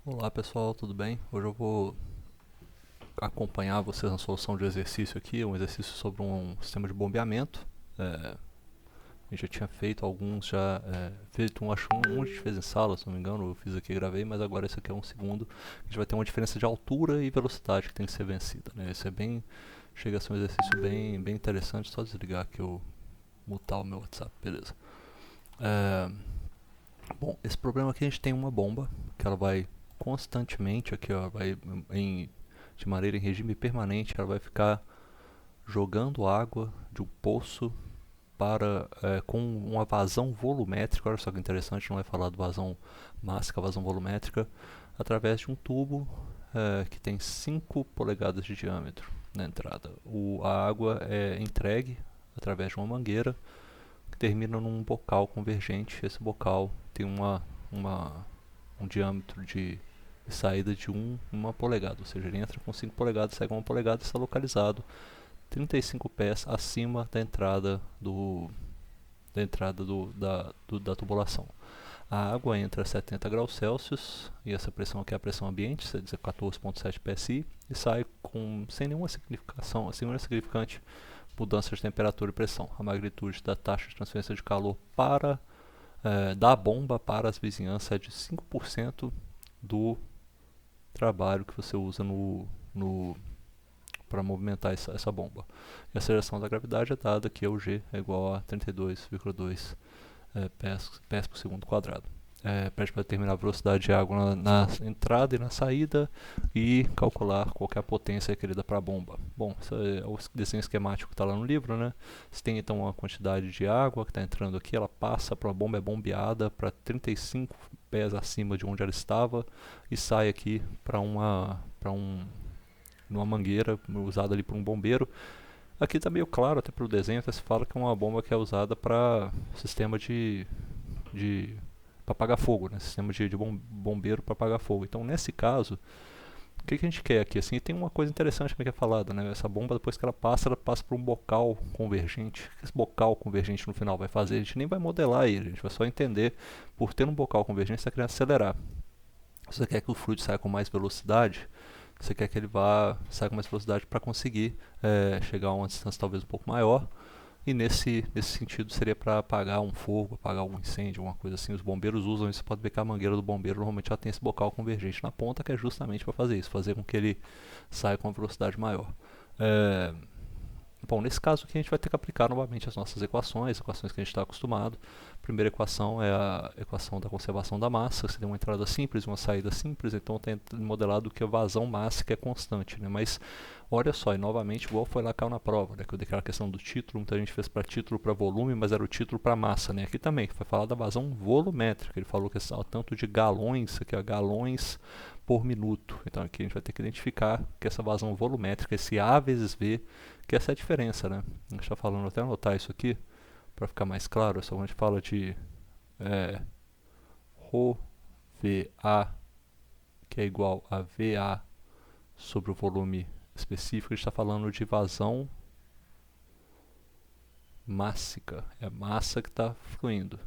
Olá pessoal, tudo bem? Hoje eu vou acompanhar vocês na solução de exercício aqui, um exercício sobre um sistema de bombeamento. A gente já tinha feito alguns, feito acho um a gente fez em sala, se não me engano, eu fiz aqui e gravei, mas agora esse aqui é um segundo. A gente vai ter uma diferença de altura e velocidade que tem que ser vencida, né? Esse é bem, chega a ser um exercício bem interessante, só desligar aqui o mutar o meu WhatsApp, beleza. É, Bom, esse problema aqui a gente tem uma bomba que ela vai constantemente aqui, ó, de maneira em regime permanente, ela vai ficar jogando água de um poço com uma vazão volumétrica. Olha só que interessante, não vai falar de vazão mássica, vazão volumétrica, através de um tubo que tem 5 polegadas de diâmetro na entrada. A água é entregue através de uma mangueira que termina num bocal convergente. Esse bocal tem uma, um diâmetro de saída de 1 polegada, ou seja, ele entra com 5 polegadas, sai com 1 polegada e está localizado 35 pés acima da entrada da tubulação. A água entra a 70 graus Celsius, e essa pressão aqui é a pressão ambiente, 14,7 psi, e sai sem nenhuma significação, sem nenhuma significante mudança de temperatura e pressão. A magnitude da taxa de transferência de calor da bomba para as vizinhanças é de 5% do trabalho que você usa para movimentar essa bomba. E a aceleração da gravidade é dada que o G é igual a 32,2 pés por segundo quadrado. Pede para determinar a velocidade de água na entrada e na saída e calcular qual é a potência requerida para a bomba. Bom, esse é o desenho esquemático que está lá no livro, né? Você tem então uma quantidade de água que está entrando aqui, ela passa para a bomba, é bombeada para 35 pés acima de onde ela estava e sai aqui numa mangueira usada ali por um bombeiro. Aqui está meio claro, até pelo desenho, até se fala que é uma bomba que é usada para sistema de para apagar fogo, né? Sistema de bombeiro para apagar fogo. Então, nesse caso, o que a gente quer aqui? Assim, tem uma coisa interessante que é falada, né? Essa bomba, depois que ela passa por um bocal convergente. O que esse bocal convergente no final vai fazer? A gente nem vai modelar ele, a gente vai só entender, por ter um bocal convergente, você está querendo acelerar. Se você quer que o fluido saia com mais velocidade, você quer que ele saia com mais velocidade para conseguir chegar a uma distância talvez um pouco maior. E nesse sentido seria para apagar um fogo, apagar algum incêndio, alguma coisa assim. Os bombeiros usam isso. Você pode ver que a mangueira do bombeiro normalmente já tem esse bocal convergente na ponta, que é justamente para fazer isso, fazer com que ele saia com uma velocidade maior. É, Bom, nesse caso aqui a gente vai ter que aplicar novamente as nossas equações que a gente está acostumado. A primeira equação é a equação da conservação da massa. Você tem uma entrada simples e uma saída simples, então tem modelado que a vazão mássica é constante, né? Mas olha só, e novamente, igual foi lá caiu na prova, né? Que eu dei aquela questão do título, muita gente fez para título para volume, mas era o título para massa, né? Aqui também, que foi falar da vazão volumétrica. Ele falou que é tanto de galões, aqui é galões por minuto. Então aqui a gente vai ter que identificar que essa vazão volumétrica, esse A vezes V, que essa é a diferença, né? A gente está falando, até anotar isso aqui, para ficar mais claro, só quando a gente fala de ρ VA, que é igual a VA sobre o volume específico, a gente está falando de vazão mássica, é a massa que está fluindo.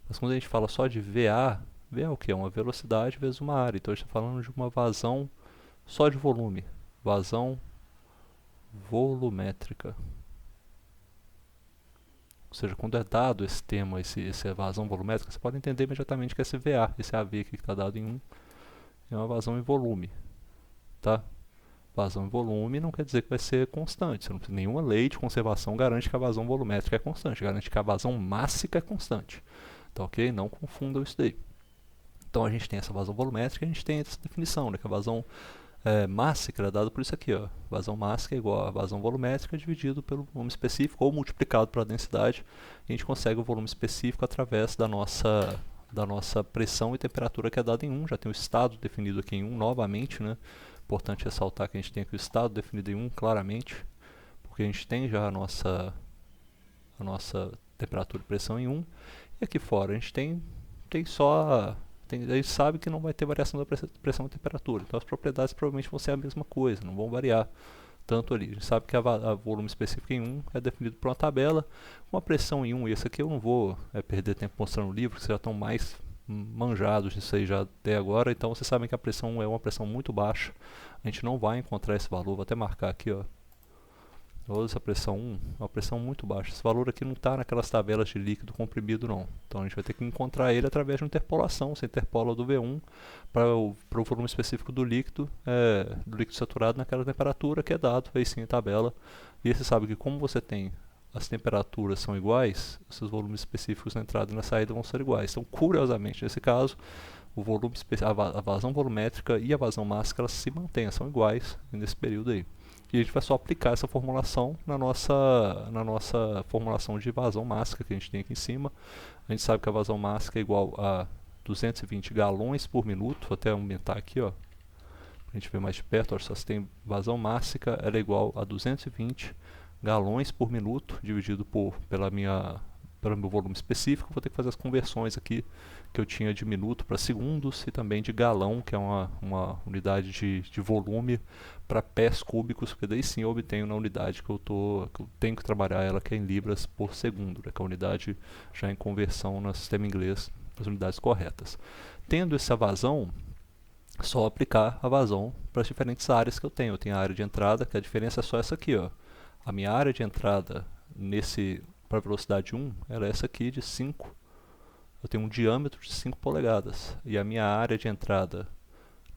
Mas quando a gente fala só de VA, VA é o que? É uma velocidade vezes uma área, então a gente está falando de uma vazão só de volume, vazão volumétrica. Ou seja, quando é dado esse tema, essa vazão volumétrica, você pode entender imediatamente que esse VA, esse AV aqui que está dado em 1, é uma vazão em volume. Tá? Vazão em volume não quer dizer que vai ser constante. Você não precisa, nenhuma lei de conservação garante que a vazão volumétrica é constante, garante que a vazão mássica é constante. Tá ok? Não confundam isso daí. Então a gente tem essa vazão volumétrica e a gente tem essa definição, né, que a vazão mássica é dada por isso aqui, ó. Vazão mássica é igual a vazão volumétrica dividido pelo volume específico ou multiplicado pela densidade. E a gente consegue o volume específico através da nossa pressão e temperatura que é dada em 1. Já tem o estado definido aqui em 1 novamente, né? Importante ressaltar que a gente tem aqui o estado definido em 1 claramente, porque a gente tem já a nossa temperatura e pressão em 1. E aqui fora a gente tem só a gente sabe que não vai ter variação da pressão e temperatura, então as propriedades provavelmente vão ser a mesma coisa, não vão variar tanto ali. A gente sabe que a volume específico em 1 é definido por uma tabela, uma pressão em 1, e esse aqui eu não vou perder tempo mostrando o livro, que vocês já estão mais manjados nisso aí já até agora, então vocês sabem que a pressão 1 é uma pressão muito baixa. A gente não vai encontrar esse valor, vou até marcar aqui, ó. Olha essa pressão 1, é uma pressão muito baixa. Esse valor aqui não está naquelas tabelas de líquido comprimido não. Então a gente vai ter que encontrar ele através de uma interpolação. Você interpola do V1 para o volume específico do líquido saturado naquela temperatura que é dado aí sim em tabela. E aí você sabe que como você tem as temperaturas são iguais, os seus volumes específicos na entrada e na saída vão ser iguais. Então, curiosamente, nesse caso, o volume a vazão volumétrica e a vazão mássica elas se mantêm, são iguais nesse período aí. E a gente vai só aplicar essa formulação na nossa formulação de vazão mássica que a gente tem aqui em cima. A gente sabe que a vazão mássica é igual a 220 galões por minuto. Vou até aumentar aqui, ó, para a gente ver mais de perto. Olha só, se tem vazão mássica, ela é igual a 220 galões por minuto, dividido pelo meu volume específico. Vou ter que fazer as conversões aqui que eu tinha de minuto para segundos e também de galão, que é uma unidade de volume, para pés cúbicos, porque daí sim eu obtenho na unidade que eu tenho que trabalhar ela, que é em libras por segundo, né, que é a unidade já em conversão no sistema inglês, as unidades corretas. Tendo essa vazão, só aplicar a vazão para as diferentes áreas que eu tenho. Eu tenho a área de entrada, que a diferença é só essa aqui, ó. A minha área de entrada para velocidade 1, ela é essa aqui de 5. Eu tenho um diâmetro de 5 polegadas. E a minha área de entrada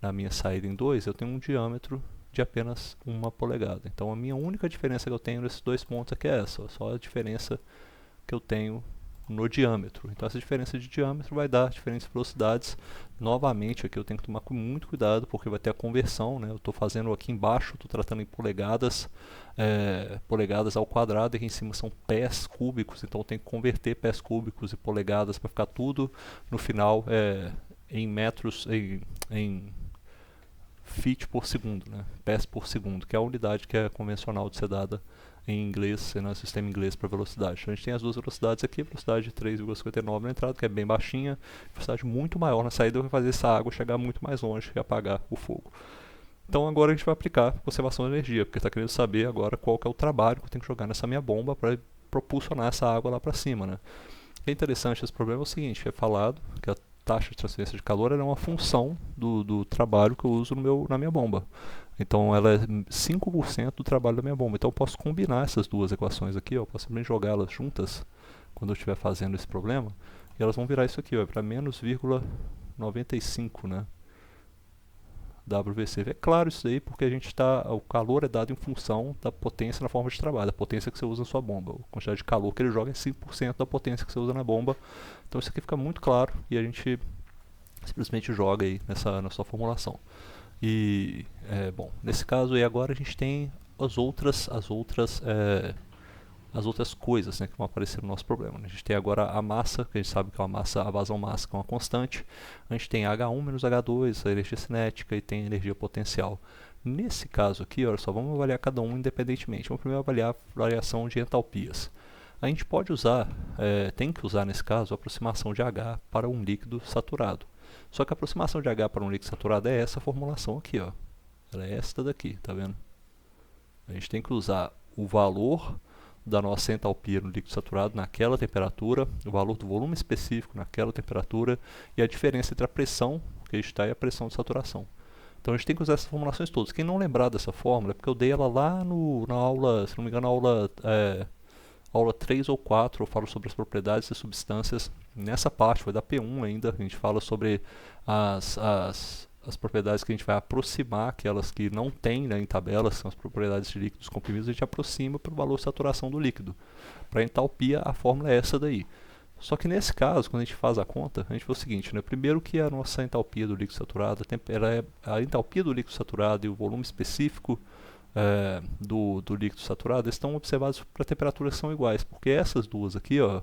na minha saída em 2, eu tenho um diâmetro de apenas 1 polegada. Então a minha única diferença que eu tenho nesses dois pontos aqui é essa, só a diferença que eu tenho no diâmetro. Então essa diferença de diâmetro vai dar diferentes velocidades. Novamente aqui eu tenho que tomar muito cuidado porque vai ter a conversão, né? Eu estou fazendo aqui embaixo, estou tratando em polegadas, polegadas ao quadrado, e aqui em cima são pés cúbicos, então eu tenho que converter pés cúbicos e polegadas para ficar tudo no final em metros, em feet por segundo, né? Pés por segundo, que é a unidade que é convencional de ser dada em inglês, no sistema inglês para velocidade. Então a gente tem as duas velocidades aqui, velocidade de 3,59 na entrada, que é bem baixinha, velocidade muito maior na saída, vai fazer essa água chegar muito mais longe e apagar o fogo. Então agora a gente vai aplicar conservação de energia, porque está querendo saber agora qual que é o trabalho que eu tenho que jogar nessa minha bomba para propulsionar essa água lá para cima, né? O que é interessante esse problema é o seguinte, é falado que a taxa de transferência de calor é uma função do trabalho que eu uso na minha bomba. Então ela é 5% do trabalho da minha bomba. Então eu posso combinar essas duas equações aqui, ó, eu posso simplesmente jogá-las juntas quando eu estiver fazendo esse problema, e elas vão virar isso aqui, ó, para menos 0,95, né? WVC. É claro isso aí porque o calor é dado em função da potência na forma de trabalho, da potência que você usa na sua bomba. A quantidade de calor que ele joga é 5% da potência que você usa na bomba. Então isso aqui fica muito claro e a gente simplesmente joga aí na sua formulação. E, bom, nesse caso aí agora a gente tem as outras coisas, né, que vão aparecer no nosso problema. A gente tem agora a massa, que a gente sabe que a vazão mássica é uma constante. A gente tem H1 menos H2, a energia cinética, e tem a energia potencial. Nesse caso aqui, olha só, vamos avaliar cada um independentemente. Vamos primeiro avaliar a variação de entalpias. A gente pode usar, tem que usar nesse caso, a aproximação de H para um líquido saturado. Só que a aproximação de H para um líquido saturado é essa formulação aqui, ó. Ela é esta daqui, tá vendo? A gente tem que usar o valor da nossa entalpia no líquido saturado naquela temperatura, o valor do volume específico naquela temperatura e a diferença entre a pressão que a gente está e a pressão de saturação. Então a gente tem que usar essas formulações todas. Quem não lembrar dessa fórmula é porque eu dei ela lá na aula, se não me engano, aula 3 ou 4, eu falo sobre as propriedades das substâncias. Nessa parte, foi da P1 ainda, a gente fala sobre as propriedades que a gente vai aproximar, aquelas que não tem, né, em tabelas, são as propriedades de líquidos comprimidos, a gente aproxima para o valor de saturação do líquido. Para entalpia, a fórmula é essa daí. Só que nesse caso, quando a gente faz a conta, a gente vê o seguinte, né? Primeiro que a nossa entalpia do líquido saturado, a entalpia do líquido saturado e o volume específico do líquido saturado estão observados para temperaturas que são iguais, porque essas duas aqui, ó,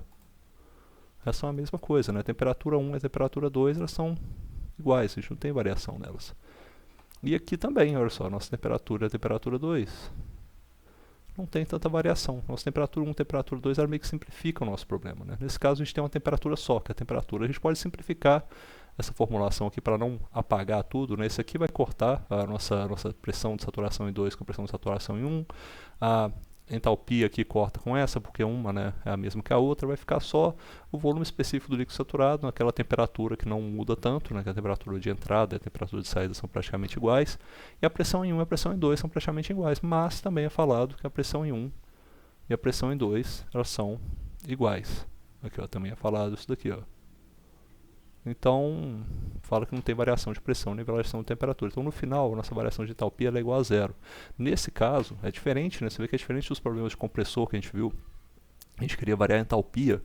elas são a mesma coisa, né? A temperatura 1 e a temperatura 2, elas são iguais, a gente não tem variação nelas. E aqui também, olha só, nossa temperatura é a temperatura 2. Não tem tanta variação. Nossa temperatura 1 e temperatura 2 ela meio que simplifica o nosso problema, né? Nesse caso a gente tem uma temperatura só, que é a temperatura. A gente pode simplificar essa formulação aqui para não apagar tudo, né? Esse aqui vai cortar a nossa pressão de saturação em 2 com a pressão de saturação em 1. entalpia aqui corta com essa, porque uma, né, é a mesma que a outra, vai ficar só o volume específico do líquido saturado naquela temperatura que não muda tanto, né, que a temperatura de entrada e a temperatura de saída são praticamente iguais, e a pressão em 1 e a pressão em 2 são praticamente iguais, mas também é falado que a pressão em 1 e a pressão em 2 elas são iguais. Aqui, ó, também é falado isso daqui, ó. Então, fala que não tem variação de pressão nem variação de temperatura. Então, no final, a nossa variação de entalpia ela é igual a zero. Nesse caso, é diferente, né? Você vê que é diferente dos problemas de compressor que a gente viu. A gente queria variar a entalpia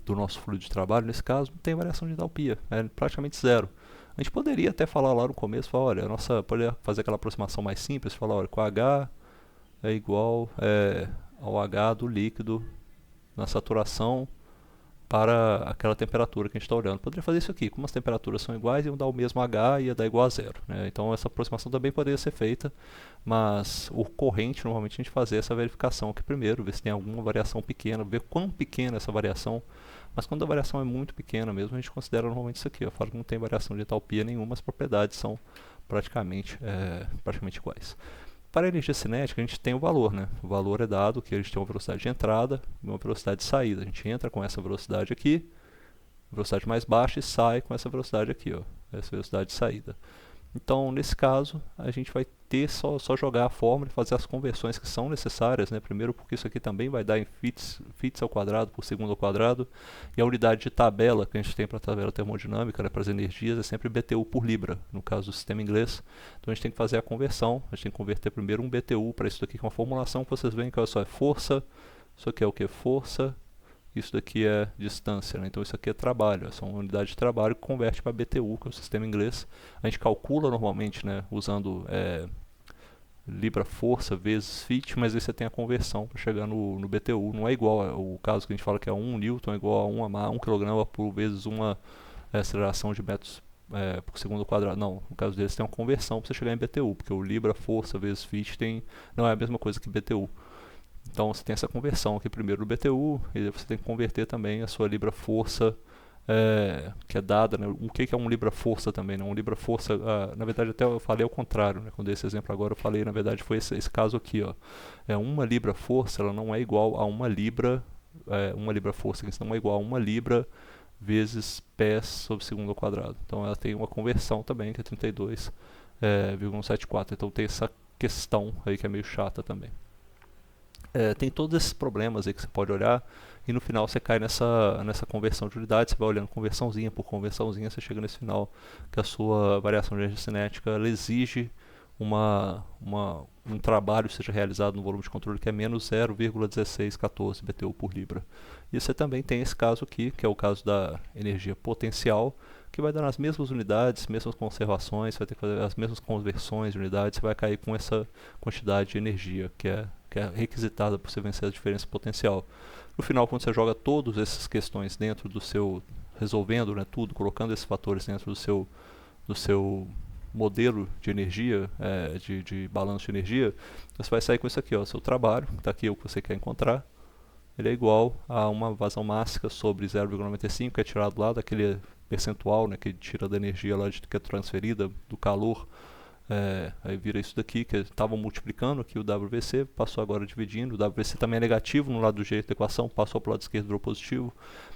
do nosso fluido de trabalho. Nesse caso, não tem variação de entalpia. É praticamente zero. A gente poderia até falar lá no começo, falar, olha, poderia fazer aquela aproximação mais simples, falar, olha, que o H é igual ao H do líquido na saturação para aquela temperatura que a gente está olhando. Poderia fazer isso aqui, como as temperaturas são iguais, iam dar o mesmo H e ia dar igual a zero, né? Então essa aproximação também poderia ser feita, mas o corrente normalmente a gente fazer essa verificação aqui primeiro, ver se tem alguma variação pequena, ver quão pequena é essa variação, mas quando a variação é muito pequena mesmo, a gente considera normalmente isso aqui, eu falo que não tem variação de entalpia nenhuma, as propriedades são praticamente iguais. Para a energia cinética, a gente tem o valor, né? O valor é dado que a gente tem uma velocidade de entrada e uma velocidade de saída. A gente entra com essa velocidade aqui, velocidade mais baixa, e sai com essa velocidade aqui, ó, essa velocidade de saída. Então, nesse caso, a gente vai ter só jogar a fórmula e fazer as conversões que são necessárias, né? Primeiro porque isso aqui também vai dar em fits ao quadrado por segundo ao quadrado, e a unidade de tabela que a gente tem para a tabela termodinâmica, né, para as energias, é sempre BTU por libra, no caso do sistema inglês. Então a gente tem que fazer a conversão, a gente tem que converter primeiro um BTU para isso daqui, com uma formulação que vocês veem que olha só, é força, isso aqui é o que? Força, isso daqui é distância, né? Então isso aqui é trabalho, essa é uma unidade de trabalho que converte para BTU, que é o sistema inglês. A gente calcula normalmente, né, usando libra força vezes fit, mas aí você tem a conversão para chegar no BTU. Não é igual, o caso que a gente fala que é 1 newton é igual a 1 kg por vezes uma aceleração de metros por segundo ao quadrado. Não, no caso deles tem uma conversão para você chegar em BTU, porque o libra força vezes fit não é a mesma coisa que BTU. Então você tem essa conversão aqui primeiro do BTU, e você tem que converter também a sua libra força, que é dada, né? O que é um libra força também, né? Um libra força, na verdade até eu falei ao contrário, né? Quando dei esse exemplo agora eu falei, na verdade foi esse caso aqui, ó. Uma libra força, ela não é igual a uma libra força, que não é igual a uma libra vezes pés sobre segundo ao quadrado. Então ela tem uma conversão também, que é 32,174. Então tem essa questão aí que é meio chata também. Tem todos esses problemas aí que você pode olhar, e no final você cai nessa conversão de unidades, você vai olhando conversãozinha por conversãozinha, você chega nesse final que a sua variação de energia cinética ela exige um trabalho seja realizado no volume de controle que é menos 0,1614 BTU por libra. E você também tem esse caso aqui, que é o caso da energia potencial, que vai dar nas mesmas unidades, mesmas conservações, você vai ter que fazer as mesmas conversões de unidades, você vai cair com essa quantidade de energia que é requisitada para você vencer a diferença potencial. No final, quando você joga todas essas questões dentro do seu, resolvendo, né, tudo, colocando esses fatores dentro do seu modelo de energia, de balanço de energia, você vai sair com isso aqui, ó, seu trabalho, está aqui o que você quer encontrar, ele é igual a uma vazão mássica sobre 0,95, que é tirado lá daquele percentual, né, que tira da energia lá que é transferida do calor. Aí vira isso daqui, que estavam multiplicando aqui o WVC, passou agora dividindo, o WVC também é negativo no lado do direito da equação, passou para o lado esquerdo, virou positivo,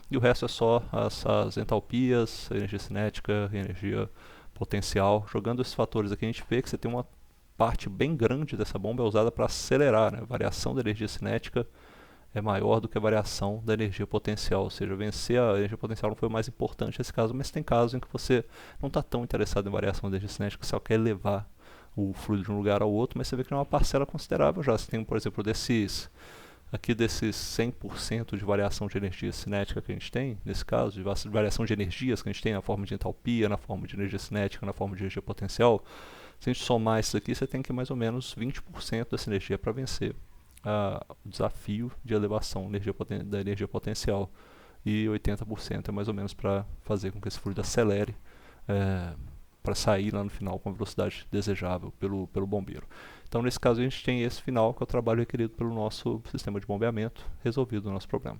e o resto é só as entalpias, a energia cinética, a energia potencial. Jogando esses fatores aqui a gente vê que você tem uma parte bem grande dessa bomba é usada para acelerar, né? A variação da energia cinética é maior do que a variação da energia potencial, ou seja, vencer a energia potencial não foi o mais importante nesse caso, mas tem casos em que você não está tão interessado em variação da energia cinética, só quer levar o fluido de um lugar ao outro, mas você vê que é uma parcela considerável já. Você tem, por exemplo, desses 100% de variação de energia cinética que a gente tem, nesse caso, de variação de energias que a gente tem na forma de entalpia, na forma de energia cinética, na forma de energia potencial, se a gente somar isso aqui, você tem que mais ou menos 20% dessa energia para vencer o desafio de elevação da energia potencial, e 80% é mais ou menos para fazer com que esse fluido acelere para sair lá no final com a velocidade desejável pelo bombeiro. Então nesse caso a gente tem esse final, que é o trabalho requerido pelo nosso sistema de bombeamento, resolvido o nosso problema.